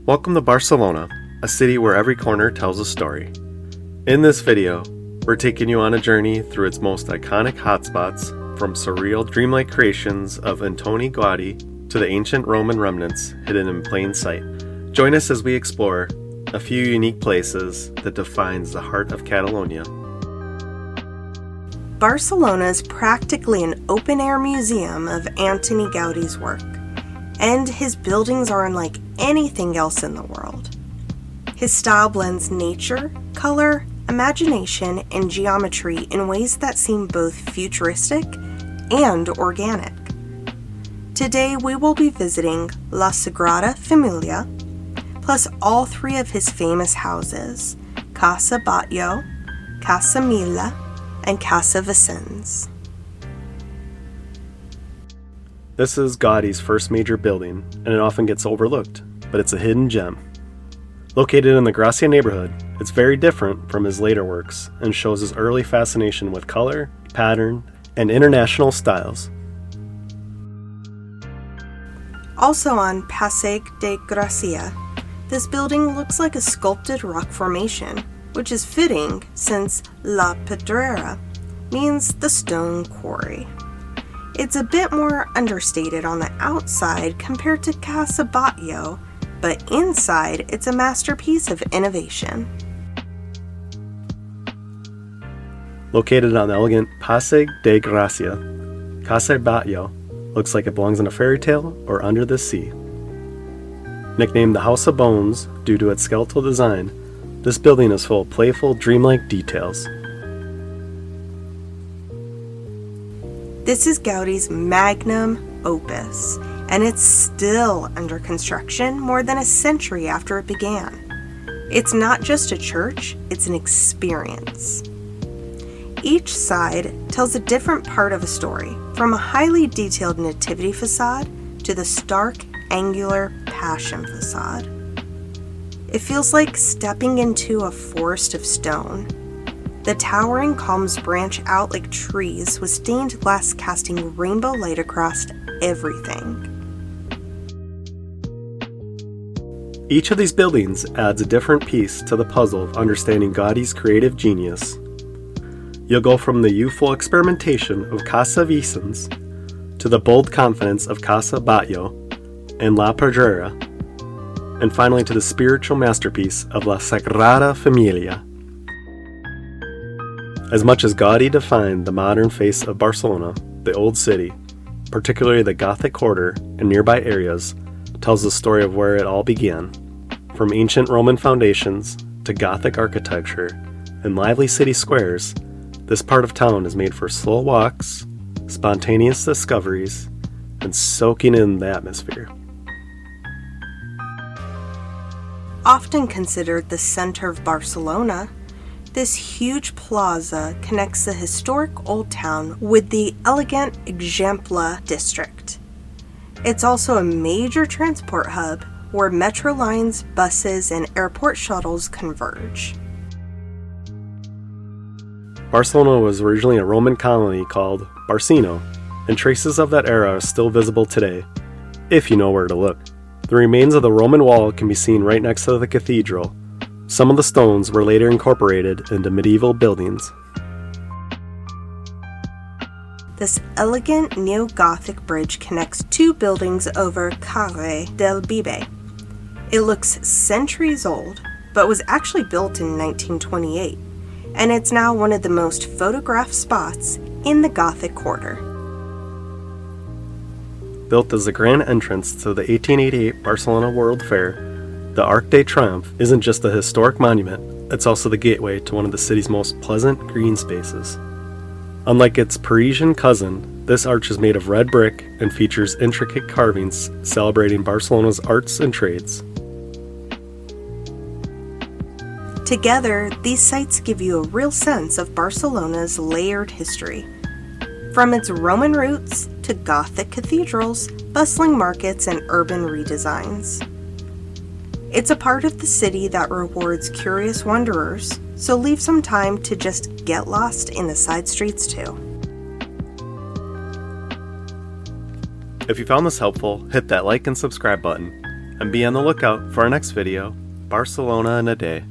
Welcome to Barcelona, a city where every corner tells a story. In this video, we're taking you on a journey through its most iconic hotspots, from surreal dreamlike creations of Antoni Gaudi to the ancient Roman remnants hidden in plain sight. Join us as we explore a few unique places that defines the heart of Catalonia. Barcelona is practically an open-air museum of Antoni Gaudi's work, and his buildings are unlike anything else in the world. His style blends nature, color, imagination, and geometry in ways that seem both futuristic and organic. Today we will be visiting La Sagrada Família, plus all three of his famous houses, Casa Batlló, Casa Mila, and Casa Vicens. This is Gaudi's first major building, and it often gets overlooked, but it's a hidden gem. Located in the Gracia neighborhood, it's very different from his later works and shows his early fascination with color, pattern, and international styles. Also on Passeig de Gracia, this building looks like a sculpted rock formation, which is fitting since La Pedrera means the stone quarry. It's a bit more understated on the outside compared to Casa Batlló, but inside it's a masterpiece of innovation. Located on the elegant Passeig de Gracia, Casa Batlló looks like it belongs in a fairy tale or under the sea. Nicknamed the House of Bones due to its skeletal design, this building is full of playful, dreamlike details. This is Gaudi's magnum opus, and it's still under construction more than a century after it began. It's not just a church, it's an experience. Each side tells a different part of a story, from a highly detailed nativity facade to the stark, angular Passion facade. It feels like stepping into a forest of stone. The towering columns branch out like trees with stained glass casting rainbow light across everything. Each of these buildings adds a different piece to the puzzle of understanding Gaudi's creative genius. You'll go from the youthful experimentation of Casa Vicens to the bold confidence of Casa Batlló and La Pedrera, and finally to the spiritual masterpiece of La Sagrada Família. As much as Gaudi defined the modern face of Barcelona, the old city, particularly the Gothic quarter and nearby areas, tells the story of where it all began. From ancient Roman foundations to Gothic architecture and lively city squares, this part of town is made for slow walks, spontaneous discoveries, and soaking in the atmosphere. Often considered the center of Barcelona, this huge plaza connects the historic Old Town with the elegant Eixample district. It's also a major transport hub where metro lines, buses, and airport shuttles converge. Barcelona was originally a Roman colony called Barcino, and traces of that era are still visible today, if you know where to look. The remains of the Roman wall can be seen right next to the cathedral. Some of the stones were later incorporated into medieval buildings. This elegant neo-Gothic bridge connects two buildings over Pont del Bisbe. It looks centuries old, but was actually built in 1928, and it's now one of the most photographed spots in the Gothic quarter. Built as a grand entrance to the 1888 Barcelona World Fair, the Arc de Triomf isn't just a historic monument, it's also the gateway to one of the city's most pleasant green spaces. Unlike its Parisian cousin, this arch is made of red brick and features intricate carvings celebrating Barcelona's arts and trades. Together, these sites give you a real sense of Barcelona's layered history. From its Roman roots to Gothic cathedrals, bustling markets, and urban redesigns. It's a part of the city that rewards curious wanderers, so leave some time to just get lost in the side streets too. If you found this helpful, hit that like and subscribe button. and be on the lookout for our next video, Barcelona in a Day.